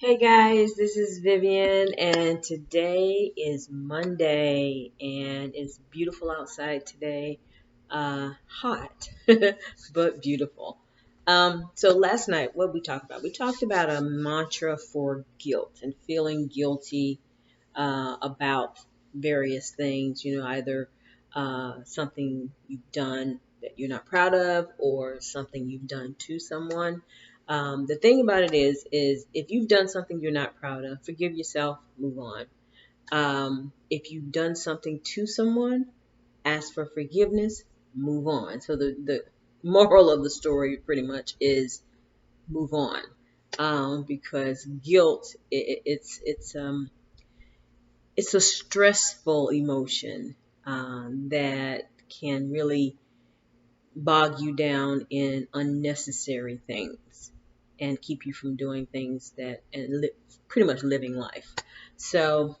Hey guys, this is Vivian, and today is Monday, and it's beautiful outside today. Hot, but beautiful. So last night, what we talked about? We talked about a mantra for guilt and feeling guilty about various things. Either something you've done that you're not proud of, or something you've done to someone. The thing about it is if you've done something you're not proud of, forgive yourself, move on. If you've done something to someone, ask for forgiveness, move on. So the moral of the story pretty much is move on. Because guilt, it's a stressful emotion that can really bog you down in unnecessary things and keep you from doing things that and pretty much living life. So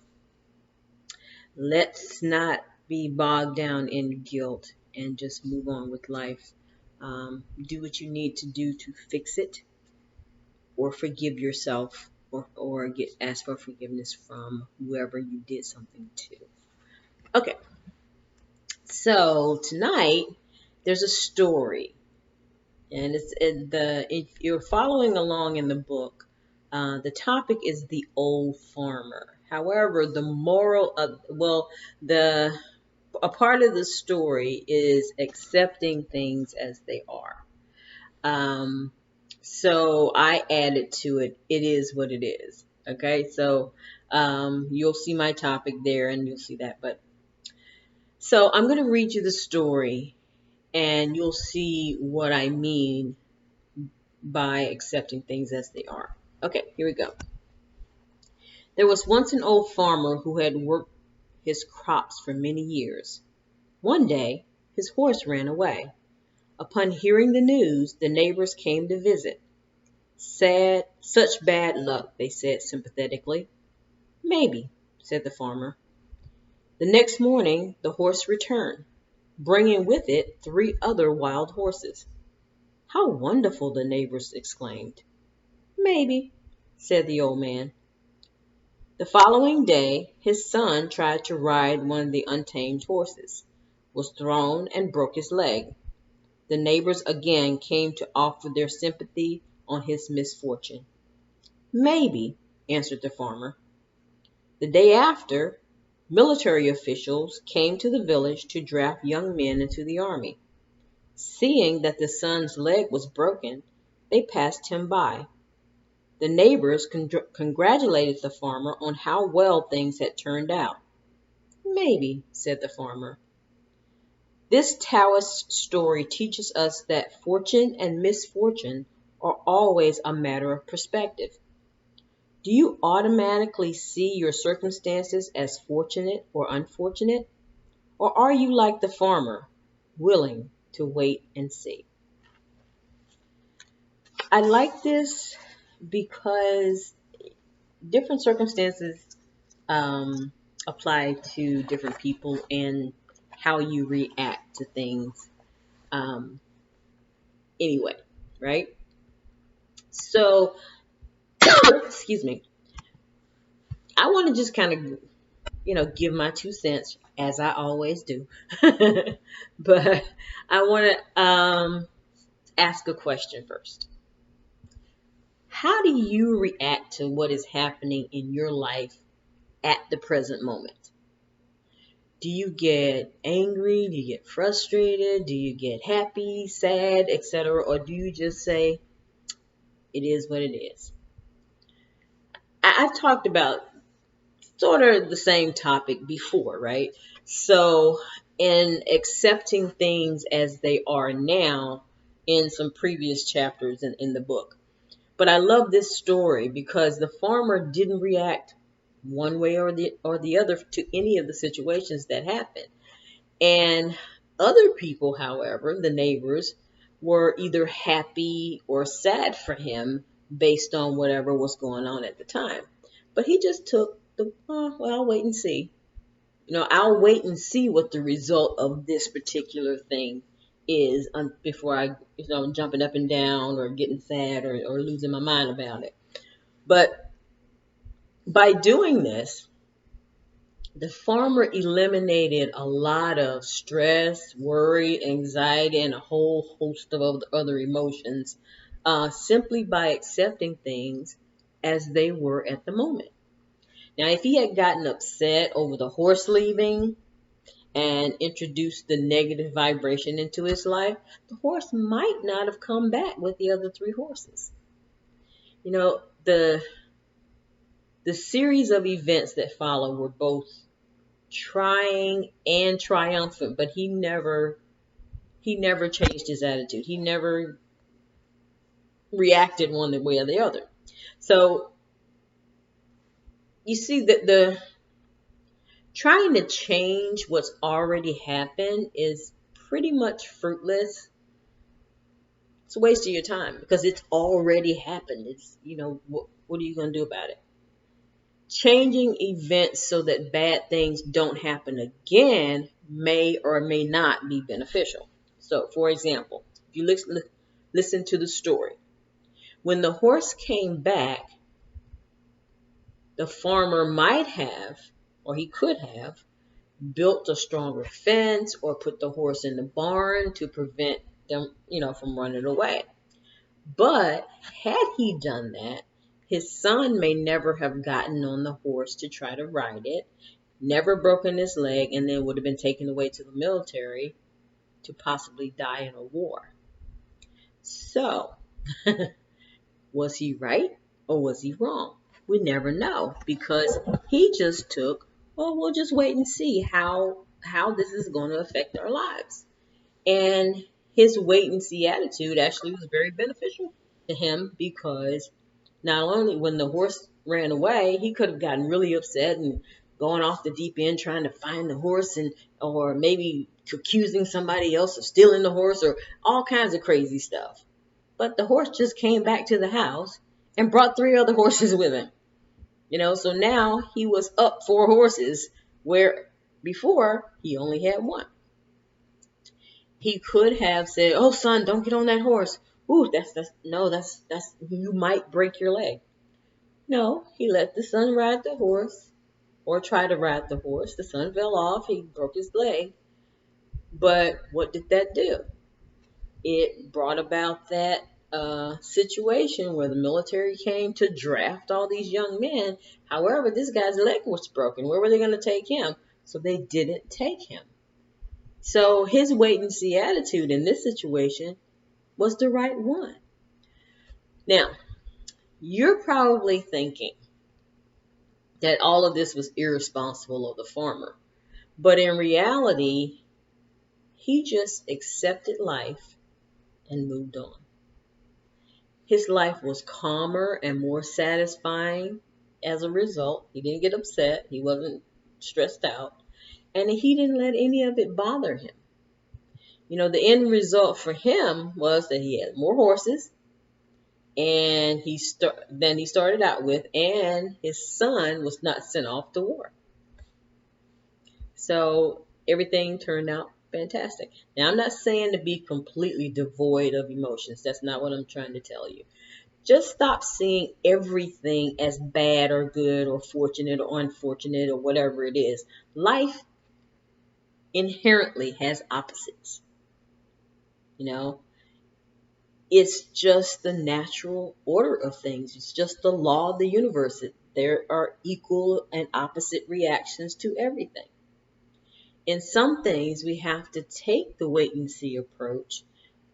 let's not be bogged down in guilt and just move on with life. Do what you need to do to fix it, or forgive yourself, or get ask for forgiveness from whoever you did something to. Okay, so tonight there's a story, and if you're following along in the book, the topic is the old farmer. However, the moral of the a part of the story is accepting things as they are. Um, so I added to it. It is what it is. Okay, so you'll see my topic there, and you'll see that. But so I'm going to read you the story, and you'll see what I mean by accepting things as they are. Okay, here we go. There was once an old farmer who had worked his crops for many years. One day, his horse ran away. Upon hearing the news, the neighbors came to visit. Sad, such bad luck, they said sympathetically. Maybe, said the farmer. The next morning, the horse returned, bringing with it three other wild horses. How wonderful, the neighbors exclaimed. Maybe, said the old man. The following day, his son tried to ride one of the untamed horses, was thrown, and broke his leg. The neighbors again came to offer their sympathy on his misfortune. Maybe, answered the farmer. The day after, military officials came to the village to draft young men into the army. Seeing that the son's leg was broken, they passed him by. The neighbors congratulated the farmer on how well things had turned out. Maybe, said the farmer. This Taoist story teaches us that fortune and misfortune are always a matter of perspective. Do you automatically see your circumstances as fortunate or unfortunate? Or are you like the farmer, willing to wait and see? I like this because different circumstances um, apply to different people and how you react to things um, anyway, right? So, excuse me. I want to just kind of, give my 2 cents as I always do. But I want to ask a question first. How do you react to what is happening in your life at the present moment? Do you get angry? Do you get frustrated? Do you get happy, sad, etc.? Or do you just say, it is what it is? I've talked about sort of the same topic before, right? So, in accepting things as they are now in some previous chapters in the book. But I love this story because the farmer didn't react one way or the other to any of the situations that happened. And other people, however, the neighbors, were either happy or sad for him based on whatever was going on at the time. But he just took well, I'll wait and see. I'll wait and see what the result of this particular thing is before I, jumping up and down or getting sad or losing my mind about it. But By doing this, the farmer eliminated a lot of stress, worry, anxiety, and a whole host of other emotions simply by accepting things as they were at the moment. Now, if he had gotten upset over the horse leaving and introduced the negative vibration into his life, the horse might not have come back with the other three horses. You know, the series of events that follow were both trying and triumphant, but he never changed his attitude. He never reacted one way or the other. So you see that the trying to change what's already happened is pretty much fruitless. It's a waste of your time because it's already happened. What are you going to do about it? Changing events so that bad things don't happen again may or may not be beneficial. So, for example, if you listen to the story, when the horse came back, the farmer might have, or he could have, built a stronger fence or put the horse in the barn to prevent them, from running away. But had he done that, his son may never have gotten on the horse to try to ride it, never broken his leg, and then would have been taken away to the military to possibly die in a war. So, was he right or was he wrong? We never know because he just took, well, we'll just wait and see how this is going to affect our lives. And his wait and see attitude actually was very beneficial to him because not only when the horse ran away, he could have gotten really upset and gone off the deep end trying to find the horse and or maybe accusing somebody else of stealing the horse or all kinds of crazy stuff. But the horse just came back to the house and brought three other horses with him. So now he was up four horses where before he only had one. He could have said, "Oh, son, don't get on that horse. Ooh, that's you might break your leg." No, he let the son ride the horse or try to ride the horse. The son fell off. He broke his leg. But what did that do? It brought about that situation where the military came to draft all these young men. However, this guy's leg was broken. Where were they going to take him? So they didn't take him. So his wait and see attitude in this situation was the right one. Now, you're probably thinking that all of this was irresponsible of the farmer. But in reality, he just accepted life and moved on. His life was calmer and more satisfying as a result. He didn't get upset. He wasn't stressed out. And he didn't let any of it bother him. The end result for him was that he had more horses and than he started out with, and his son was not sent off to war. So everything turned out fantastic. Now, I'm not saying to be completely devoid of emotions. That's not what I'm trying to tell you. Just stop seeing everything as bad or good or fortunate or unfortunate or whatever it is. Life inherently has opposites. You know, it's just the natural order of things. It's just the law of the universe. There are equal and opposite reactions to everything. In some things, we have to take the wait and see approach.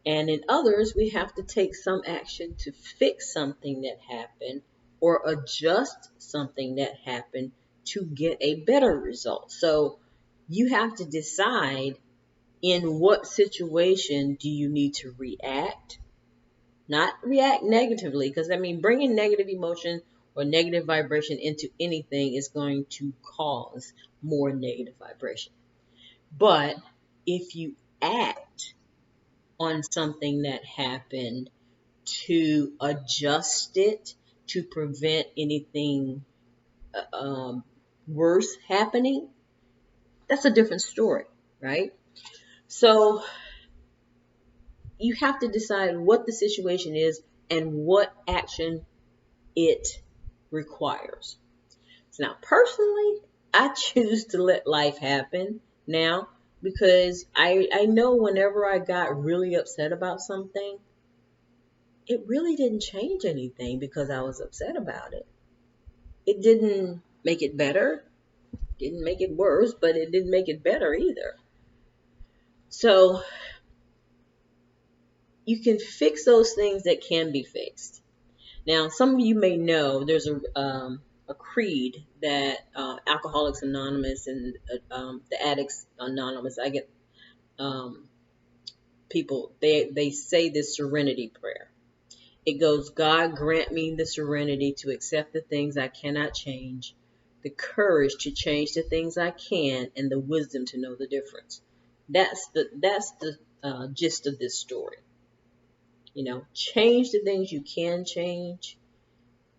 And in others, we have to take some action to fix something that happened or adjust something that happened to get a better result. So you have to decide in what situation do you need to react, not react negatively, because bringing negative emotion or negative vibration into anything is going to cause more negative vibration. But if you act on something that happened to adjust it to prevent anything worse happening, that's a different story, right? So you have to decide what the situation is and what action it requires. Now, personally, I choose to let life happen now because I know whenever I got really upset about something, it really didn't change anything because I was upset about it. It didn't make it better, didn't make it worse, but it didn't make it better either. So you can fix those things that can be fixed. Now, some of you may know there's a creed that Alcoholics Anonymous and the Addicts Anonymous, I get um, people, they say this serenity prayer. It goes, God grant me the serenity to accept the things I cannot change, the courage to change the things I can, and the wisdom to know the difference. That's the gist of this story. Change the things you can change,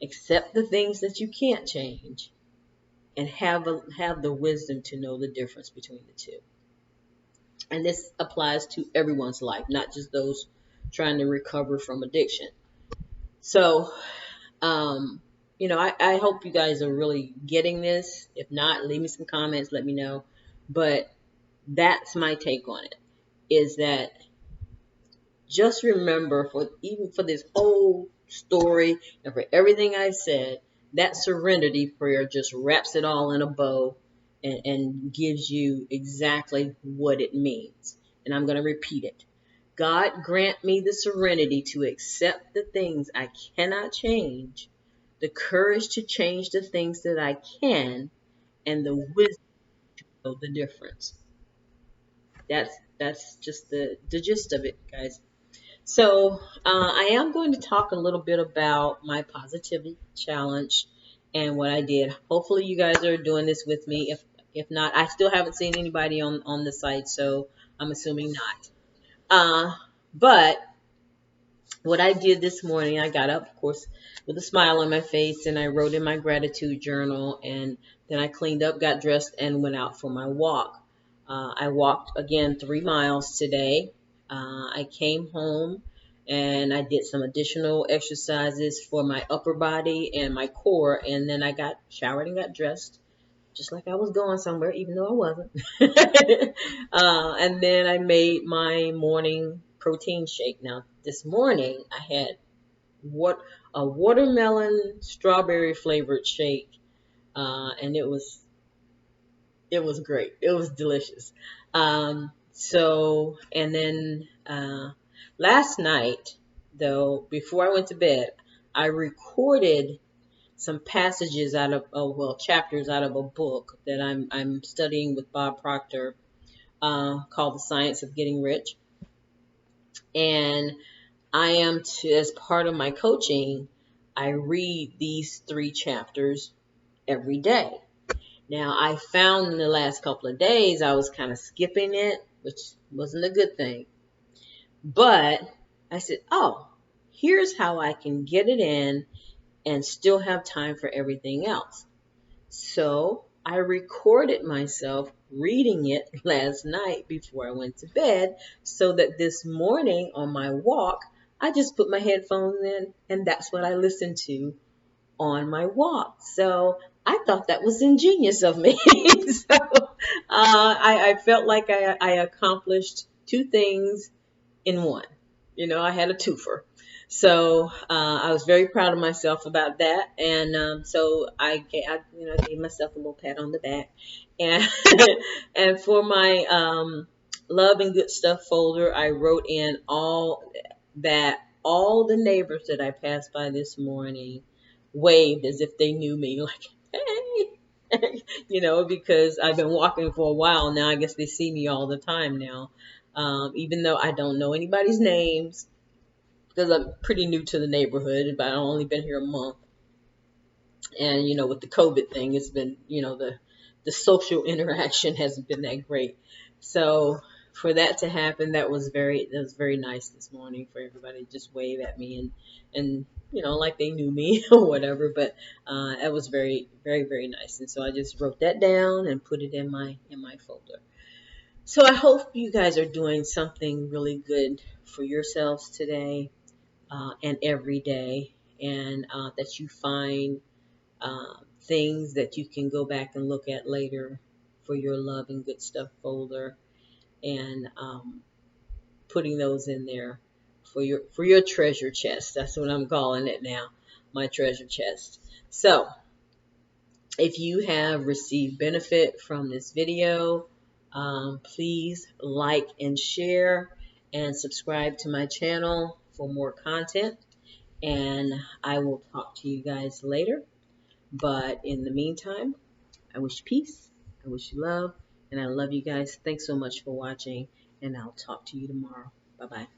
accept the things that you can't change, and have the wisdom to know the difference between the two. And this applies to everyone's life, not just those trying to recover from addiction. So, um, I hope you guys are really getting this. If not, leave me some comments, let me know. But that's my take on it, is that just remember, for this whole story and for everything I said, that serenity prayer just wraps it all in a bow and gives you exactly what it means. And I'm going to repeat it. God grant me the serenity to accept the things I cannot change, the courage to change the things that I can, and the wisdom to know the difference. That's just the gist of it, guys. So I am going to talk a little bit about my positivity challenge and what I did. Hopefully, you guys are doing this with me. If not, I still haven't seen anybody on the site, so I'm assuming not. But what I did this morning, I got up, of course, with a smile on my face, and I wrote in my gratitude journal, and then I cleaned up, got dressed, and went out for my walk. I walked again 3 miles today. I came home and I did some additional exercises for my upper body and my core, and then I got showered and got dressed just like I was going somewhere, even though I wasn't. And then I made my morning protein shake. Now, this morning I had what a watermelon strawberry flavored shake, and it was great. It was delicious. And then last night, though, before I went to bed, I recorded some passages out of, chapters out of a book that I'm studying with Bob Proctor, called The Science of Getting Rich. And as part of my coaching, I read these 3 chapters every day. Now, I found in the last couple of days I was kind of skipping it, which wasn't a good thing. But I said, oh, here's how I can get it in and still have time for everything else. So I recorded myself reading it last night before I went to bed, so that this morning on my walk, I just put my headphones in and that's what I listened to on my walk. So I thought that was ingenious of me. So I felt like I accomplished 2 things in one. I had a twofer. So I was very proud of myself about that, and so gave myself a little pat on the back, and and for my love and good stuff folder, I wrote in all the neighbors that I passed by this morning waved as if they knew me, like, hey, because I've been walking for a while now. I guess they see me all the time now. Even though I don't know anybody's names, because I'm pretty new to the neighborhood, but I've only been here a month. And, with the COVID thing, it's been, the social interaction hasn't been that great. So for that to happen, that was very nice this morning, for everybody to just wave at me and like they knew me or whatever. But that was very, very, very nice. And so I just wrote that down and put it in my folder. So I hope you guys are doing something really good for yourselves today, and every day, and that you find things that you can go back and look at later for your love and good stuff folder, and putting those in there for your treasure chest. That's what I'm calling it now, my treasure chest. So if you have received benefit from this video, please like and share and subscribe to my channel for more content. And I will talk to you guys later. But in the meantime, I wish peace, I wish you love, and I love you guys. Thanks so much for watching, and I'll talk to you tomorrow. Bye-bye.